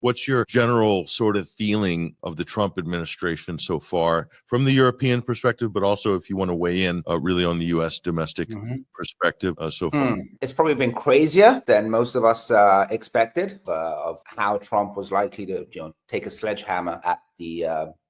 What's your general sort of feeling of the Trump administration so far from the European perspective, but also if you want to weigh in really on the U.S. domestic perspective so far? It's probably been crazier than most of us expected of how Trump was likely to take a sledgehammer at the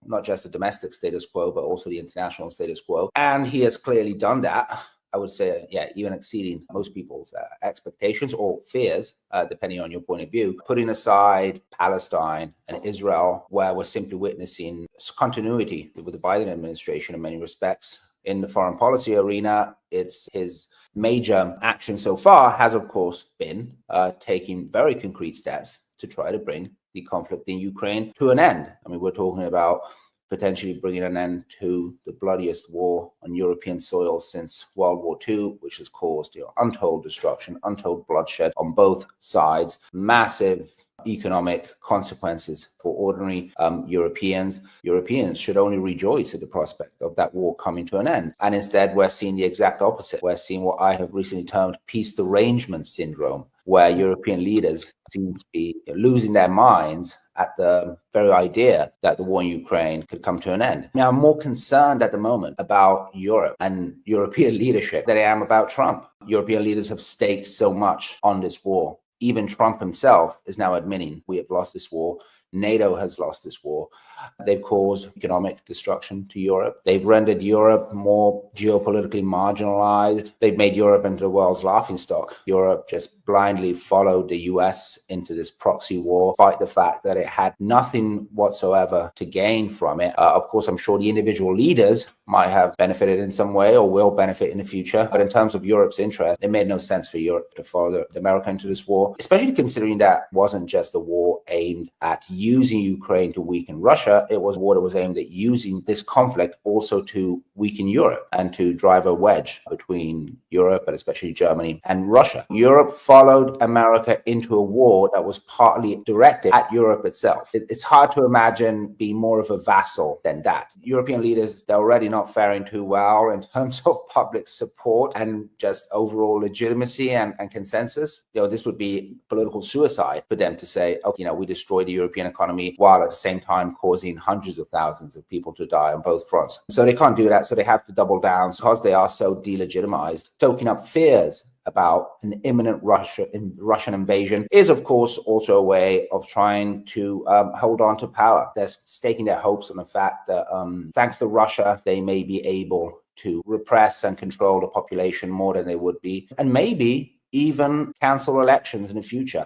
not just the domestic status quo, but also the international status quo. And he has clearly done that. I would say, even exceeding most people's expectations or fears, depending on your point of view. Putting aside Palestine and Israel, where we're simply witnessing continuity with the Biden administration in many respects. In the foreign policy arena, it's his major action so far has, of course, been taking very concrete steps to try to bring the conflict in Ukraine to an end. I mean, we're talking about potentially bringing an end to the bloodiest war on European soil since World War II, which has caused untold destruction, untold bloodshed on both sides, massive economic consequences for ordinary Europeans. Europeans should only rejoice at the prospect of that war coming to an end. And instead, we're seeing the exact opposite. We're seeing what I have recently termed peace derangement syndrome, where European leaders seem to be losing their minds at the very idea that the war in Ukraine could come to an end. Now, I'm more concerned at the moment about Europe and European leadership than I am about Trump. European leaders have staked so much on this war. Even Trump himself is now admitting we have lost this war. NATO has lost this war. They've caused economic destruction to Europe. They've rendered Europe more geopolitically marginalized. They've made Europe into the world's laughingstock. Europe just blindly followed the US into this proxy war, despite the fact that it had nothing whatsoever to gain from it. Of course, I'm sure the individual leaders might have benefited in some way or will benefit in the future. But in terms of Europe's interest, it made no sense for Europe to follow America into this war, especially considering that wasn't just a war aimed at using Ukraine to weaken Russia. It was a war that was aimed at using this conflict also to weaken Europe and to drive a wedge between Europe, and especially Germany and Russia. Europe followed America into a war that was partly directed at Europe itself. It's hard to imagine being more of a vassal than that. European leaders, they're already not faring too well in terms of public support and just overall legitimacy and consensus. This would be political suicide for them to say, we destroyed the European economy while at the same time causing hundreds of thousands of people to die on both fronts. So they can't do that. So they have to double down because they are so delegitimized. Soaking up fears about an imminent Russian invasion is, of course, also a way of trying to hold on to power. They're staking their hopes on the fact that thanks to Russia, they may be able to repress and control the population more than they would be, and maybe even cancel elections in the future.